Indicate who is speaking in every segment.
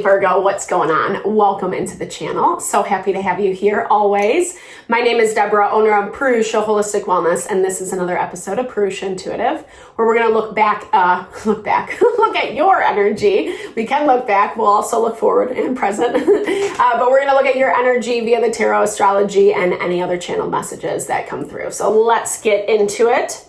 Speaker 1: Virgo, what's going on? Welcome into the channel. So happy to have you here always. My name is Deborah, owner of Purusha Holistic Wellness, and this is another episode of Purusha Intuitive, where we're going to look at your energy. We can look back. We'll also look forward and present, but we're going to look at your energy via the tarot, astrology, and any other channel messages that come through. So let's get into it.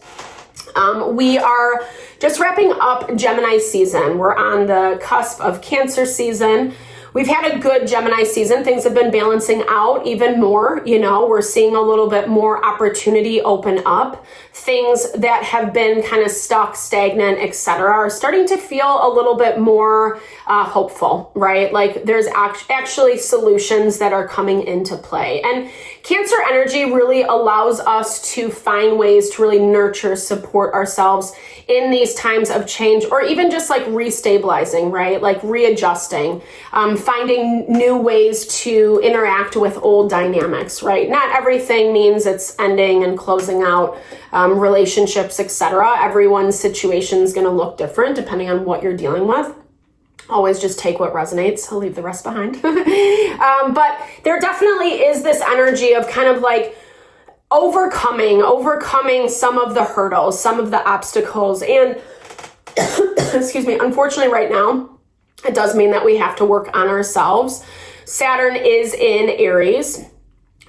Speaker 1: We are just wrapping up Gemini season. We're on the cusp of Cancer season. We've had a good Gemini season. Things have been balancing out even more. You know, we're seeing a little bit more opportunity open up. Things that have been kind of stuck, stagnant, etc., are starting to feel a little bit more hopeful, right? Like there's actually solutions that are coming into play. And Cancer energy really allows us to find ways to really nurture, support ourselves in these times of change, or even just like restabilizing, right? Like readjusting, finding new ways to interact with old dynamics, right? Not everything means it's ending and closing out relationships, etc. Everyone's situation is going to look different depending on what you're dealing with. Always just take what resonates. I'll leave the rest behind. But there definitely is this energy of kind of like overcoming some of the hurdles, some of the obstacles. And excuse me, unfortunately right now, it does mean that we have to work on ourselves. Saturn is in Aries.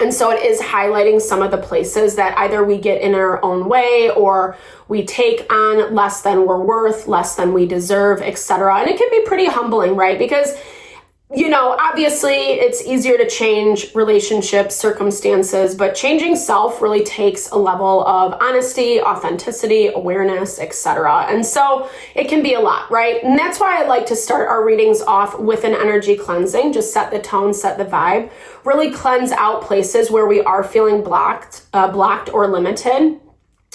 Speaker 1: And so it is highlighting some of the places that either we get in our own way, or we take on less than we're worth, less than we deserve, etc. And it can be pretty humbling, right? Because, you know, obviously it's easier to change relationships, circumstances, but changing self really takes a level of honesty, authenticity, awareness, etc. And so it can be a lot, right? And that's why I like to start our readings off with an energy cleansing, just set the tone, set the vibe, really cleanse out places where we are feeling blocked or limited.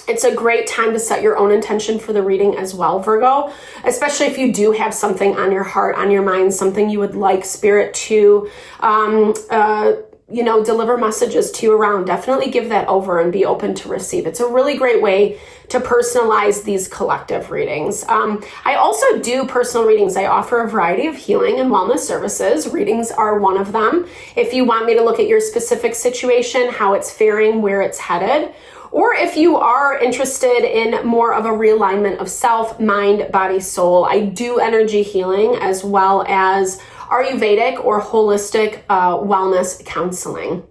Speaker 1: It's a great time to set your own intention for the reading as well, Virgo, especially if you do have something on your heart, on your mind, something you would like Spirit to, deliver messages to you around. Definitely give that over and be open to receive. It's a really great way to personalize these collective readings. I also do personal readings. I offer a variety of healing and wellness services. Readings are one of them. If you want me to look at your specific situation, how it's faring, where it's headed, or if you are interested in more of a realignment of self, mind, body, soul, I do energy healing as well as Ayurvedic or holistic wellness counseling.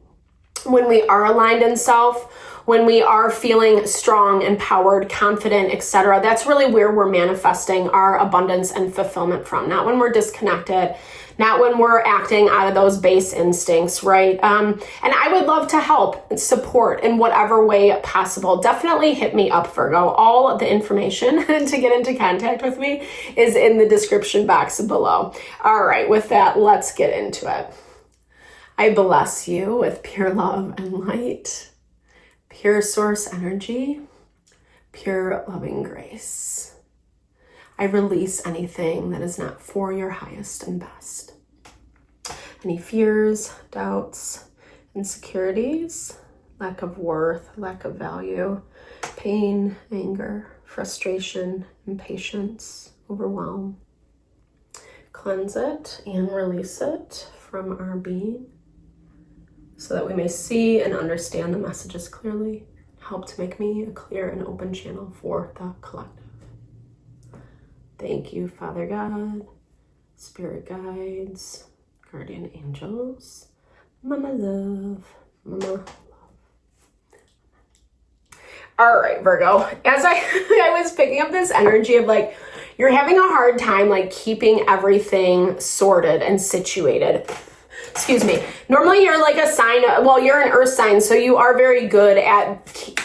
Speaker 1: When we are aligned in self, when we are feeling strong, empowered, confident, etc., that's really where we're manifesting our abundance and fulfillment from. Not when we're disconnected, not when we're acting out of those base instincts, right? And I would love to help and support in whatever way possible. Definitely hit me up, Virgo. All of the information to get into contact with me is in the description box below. All right, with that, let's get into it. I bless you with pure love and light, pure source energy, pure loving grace. I release anything that is not for your highest and best. Any fears, doubts, insecurities, lack of worth, lack of value, pain, anger, frustration, impatience, overwhelm. Cleanse it and release it from our being so that we may see and understand the messages clearly. Help to make me a clear and open channel for the collective. Thank you, Father God, Spirit guides, guardian angels, Mama Love, Mama Love. All right, Virgo, as I was picking up this energy of like, you're having a hard time like keeping everything sorted and situated. Excuse me. Normally you're like a sign, you're an earth sign, so you are very good at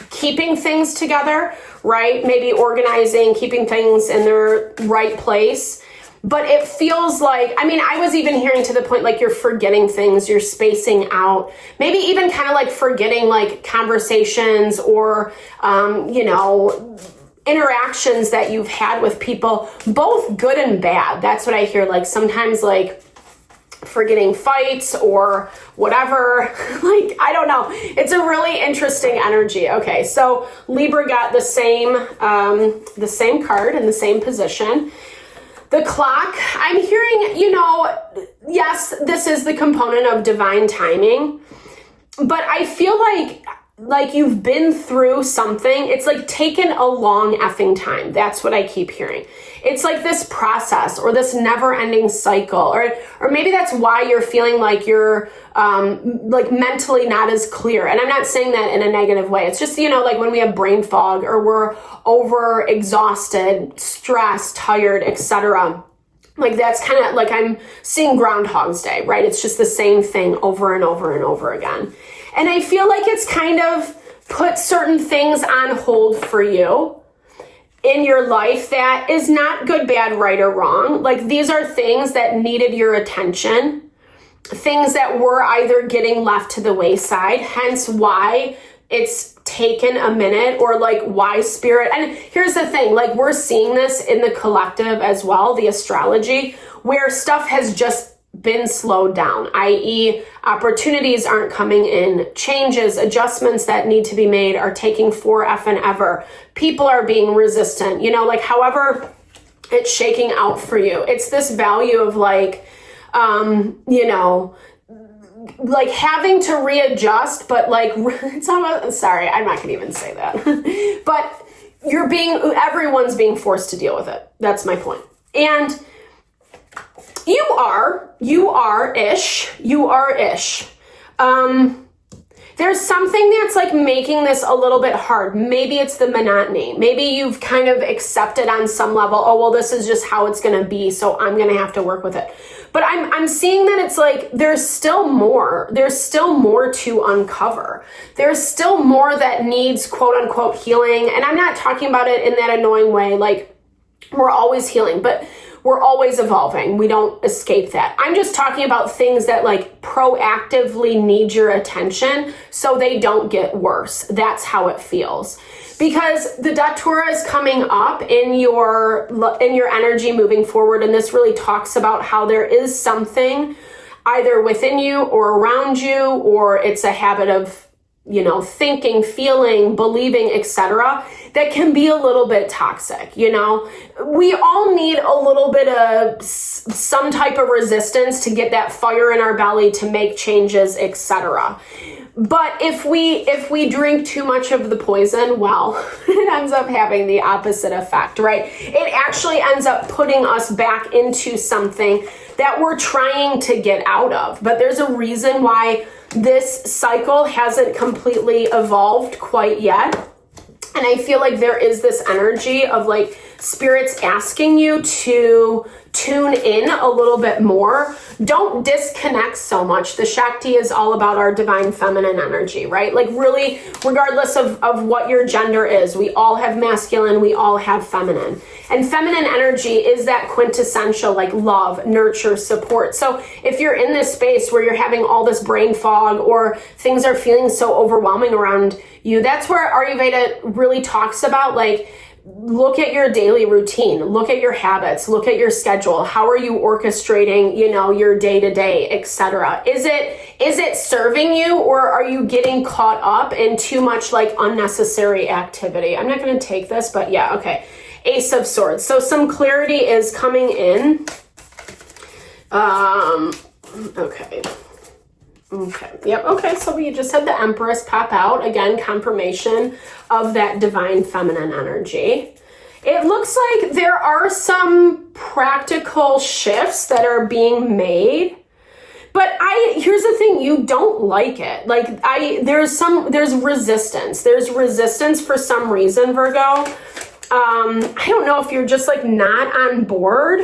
Speaker 1: keeping things together, right? Maybe organizing, keeping things in their right place. But it feels like, I was even hearing to the point like you're forgetting things, you're spacing out, maybe even kind of like forgetting like conversations or, interactions that you've had with people, both good and bad. That's what I hear. Like sometimes like forgetting fights or whatever. Like, I don't know. It's a really interesting energy. Okay, so Libra got the same card in the same position. The clock, I'm hearing, you know, yes, this is the component of divine timing, but I feel like you've been through something. It's like taken a long effing time. That's what I keep hearing. It's like this process or this never ending cycle, or maybe that's why you're feeling like you're like mentally not as clear. And I'm not saying that in a negative way. It's just, you know, like when we have brain fog or we're over exhausted, stressed, tired, etc. Like that's kind of like I'm seeing Groundhog's Day, right? It's just the same thing over and over and over again. And I feel like it's kind of put certain things on hold for you in your life that is not good, bad, right, or wrong. Like these are things that needed your attention, things that were either getting left to the wayside, hence why it's taken a minute, or like why spirit. And here's the thing, like we're seeing this in the collective as well, the astrology, where stuff has just been slowed down, i.e. opportunities aren't coming in, changes, adjustments that need to be made are taking forever. People are being resistant, you know, like however it's shaking out for you. It's this value of like, you know, like having to readjust, but like, it's not, sorry, I'm not gonna even say that, but everyone's being forced to deal with it. That's my point. And you are ish. There's something that's like making this a little bit hard. Maybe it's the monotony. Maybe you've kind of accepted on some level, oh, well, this is just how it's going to be, so I'm going to have to work with it. But I'm seeing that it's like, there's still more to uncover. There's still more that needs quote unquote healing. And I'm not talking about it in that annoying way. Like we're always healing, but we're always evolving. We don't escape that. I'm just talking about things that like proactively need your attention so they don't get worse. That's how it feels. Because the Datura is coming up in your energy moving forward. And this really talks about how there is something either within you or around you, or it's a habit of, you know, thinking, feeling, believing, etc., that can be a little bit toxic. You know, we all need a little bit of some type of resistance to get that fire in our belly to make changes, etc. But if we drink too much of the poison, well, it ends up having the opposite effect, right? It actually ends up putting us back into something that we're trying to get out of. But there's a reason why this cycle hasn't completely evolved quite yet. And I feel like there is this energy of like spirits asking you to tune in a little bit more. Don't disconnect so much. The Shakti is all about our divine feminine energy, right? Like really, regardless of what your gender is, we all have masculine, we all have feminine. And feminine energy is that quintessential like love, nurture, support. So if you're in this space where you're having all this brain fog or things are feeling so overwhelming around you, that's where Ayurveda really talks about like, look at your daily routine, look at your habits, look at your schedule. How are you orchestrating, you know, your day-to-day, etc.? Is it serving you, or are you getting caught up in too much like unnecessary activity? I'm not going to take this, but yeah, okay. Ace of Swords. So some clarity is coming in. Okay. Yep. Okay. So we just had the Empress pop out again, confirmation of that divine feminine energy. It looks like there are some practical shifts that are being made, but here's the thing, you don't like it. Like there's resistance. There's resistance for some reason, Virgo. I don't know if you're just like not on board,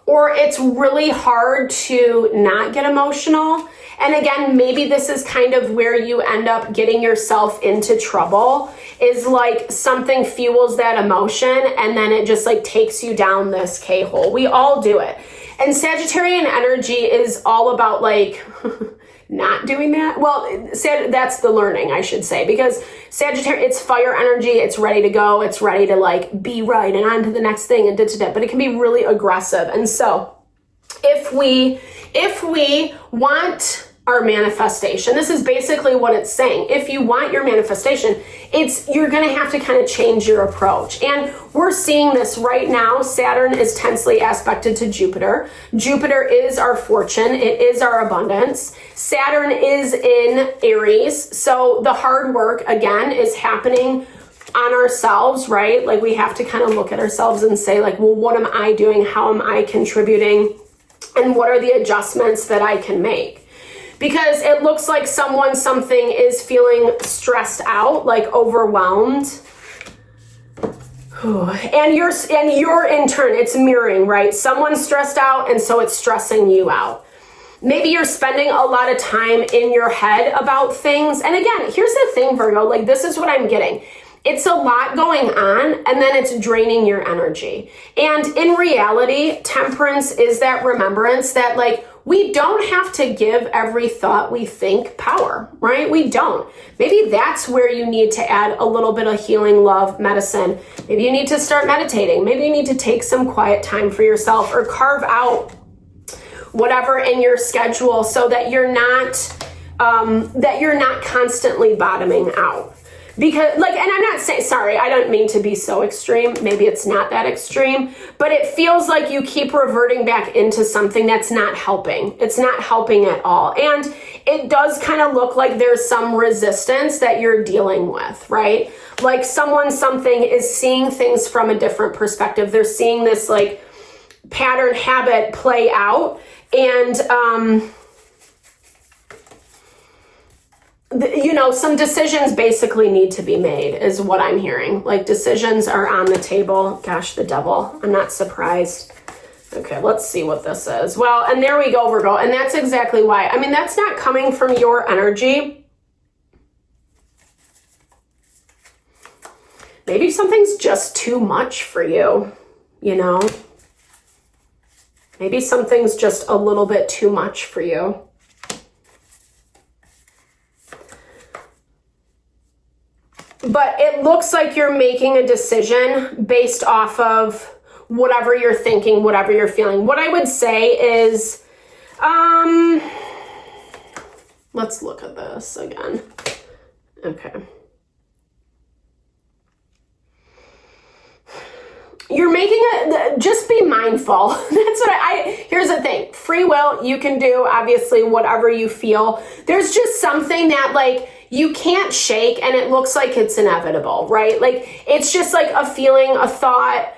Speaker 1: or it's really hard to not get emotional. And again, maybe this is kind of where you end up getting yourself into trouble, is like something fuels that emotion and then it just like takes you down this K-hole. We all do it. And Sagittarian energy is all about like not doing that. Well, that's the learning, I should say, because Sagittarius, it's fire energy. It's ready to go. It's ready to like be right and on to the next thing and but it can be really aggressive. And so if we want our manifestation. This is basically what it's saying. If you want your manifestation, you're going to have to kind of change your approach. And we're seeing this right now. Saturn is tensely aspected to Jupiter. Jupiter is our fortune. It is our abundance. Saturn is in Aries. So the hard work, again, is happening on ourselves, right? Like we have to kind of look at ourselves and say like, well, what am I doing? How am I contributing? And what are the adjustments that I can make? Because it looks like something is feeling stressed out, like overwhelmed. And you're in turn, it's mirroring, right? Someone's stressed out, and so it's stressing you out. Maybe you're spending a lot of time in your head about things. And again, here's the thing, Virgo, like this is what I'm getting. It's a lot going on, and then it's draining your energy. And in reality, temperance is that remembrance that like, we don't have to give every thought we think power, right? We don't. Maybe that's where you need to add a little bit of healing, love, medicine. Maybe you need to start meditating. Maybe you need to take some quiet time for yourself or carve out whatever in your schedule so that you're not constantly bottoming out. Because like, and I'm not saying, sorry, I don't mean to be so extreme. Maybe it's not that extreme, but it feels like you keep reverting back into something that's not helping. It's not helping at all. And it does kind of look like there's some resistance that you're dealing with, right? Like something is seeing things from a different perspective. They're seeing this like pattern habit play out, and, some decisions basically need to be made is what I'm hearing. Like decisions are on the table. Gosh, the devil. I'm not surprised. Okay, let's see what this is. Well, and there we go, Virgo. And that's exactly why. I mean, that's not coming from your energy. Maybe something's just too much for you, Maybe something's just a little bit too much for you. But it looks like you're making a decision based off of whatever you're thinking, whatever you're feeling. What I would say is, let's look at this again. Okay. You're making just be mindful. That's what here's the thing. Free will, you can do obviously whatever you feel. There's just something that like, you can't shake, and it looks like it's inevitable, right? Like, it's just like a feeling, a thought,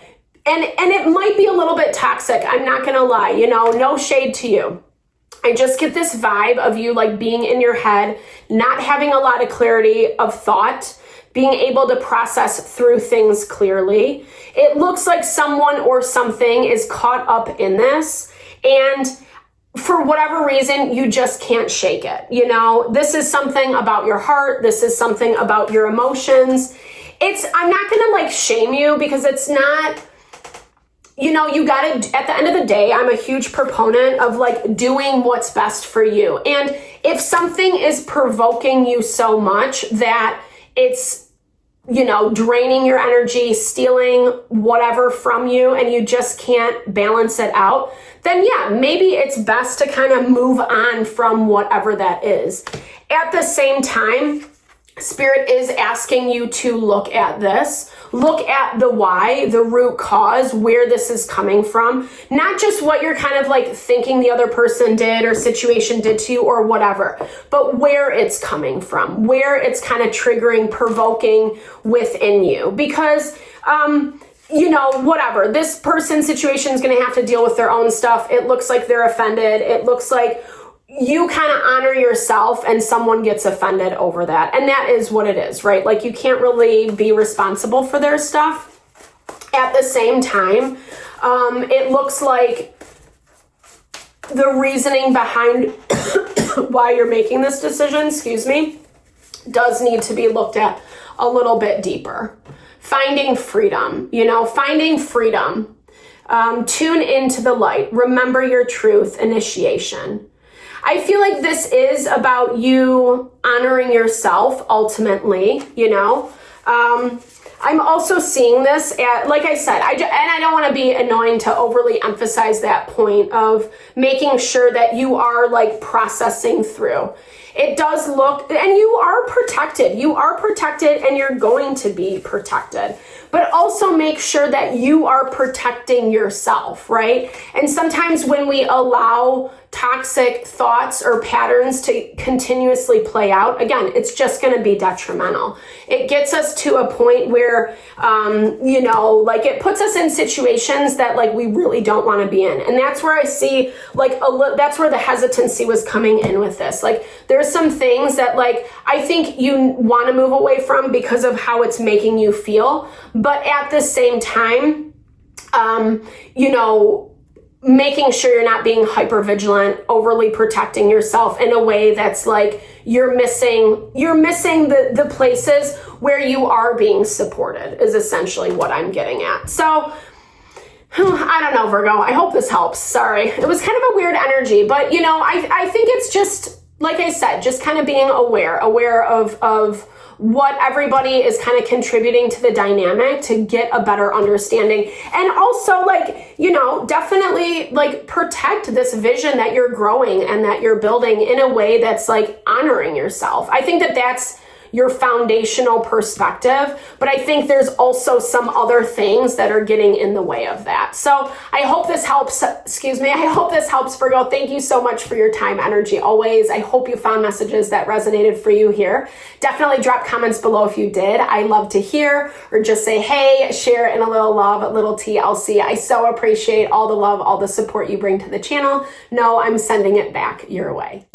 Speaker 1: and it might be a little bit toxic. I'm not going to lie, no shade to you. I just get this vibe of you like being in your head, not having a lot of clarity of thought, being able to process through things clearly. It looks like someone or something is caught up in this, and for whatever reason, you just can't shake it. This is something about your heart. This is something about your emotions. I'm not going to like shame you because it's not, you got to, at the end of the day, I'm a huge proponent of like doing what's best for you. And if something is provoking you so much that it's, draining your energy, stealing whatever from you, and you just can't balance it out, then yeah, maybe it's best to kind of move on from whatever that is. At the same time, Spirit is asking you to look at this, look at the why, the root cause, where this is coming from, not just what you're kind of like thinking the other person did or situation did to you or whatever, but where it's coming from, where it's kind of triggering, provoking within you. Because, whatever, this person's situation is going to have to deal with their own stuff. It looks like they're offended. It looks like you kind of honor yourself and someone gets offended over that. And that is what it is, right? Like you can't really be responsible for their stuff. At the same time, it looks like the reasoning behind why you're making this decision, does need to be looked at a little bit deeper. Finding freedom, finding freedom. Tune into the light. Remember your truth. Initiation. I feel like this is about you honoring yourself ultimately, I'm also seeing this at, like I said, and I don't want to be annoying to overly emphasize that point of making sure that you are like processing through. It does look, and you are protected. You are protected and you're going to be protected. But also make sure that you are protecting yourself, right? And sometimes when we allow toxic thoughts or patterns to continuously play out, again, it's just going to be detrimental. It gets us to a point where, like it puts us in situations that like we really don't want to be in. And that's where I see like that's where the hesitancy was coming in with this. Like there's some things that like I think you want to move away from because of how it's making you feel. But at the same time, making sure you're not being hyper vigilant, overly protecting yourself in a way that's like you're missing the places where you are being supported is essentially what I'm getting at. So I don't know, Virgo. I hope this helps. Sorry. It was kind of a weird energy, but I think it's just, like I said, just kind of being aware of what everybody is kind of contributing to the dynamic to get a better understanding. And also definitely like protect this vision that you're growing and that you're building in a way that's like honoring yourself. I think that that's your foundational perspective, but I think there's also some other things that are getting in the way of that. So I hope this helps. I hope this helps, Virgo. Thank you so much for your time, energy, always. I hope you found messages that resonated for you here. Definitely drop comments below if you did. I love to hear, or just say, hey, share in a little love, little TLC. I so appreciate all the love, all the support you bring to the channel. No, I'm sending it back your way.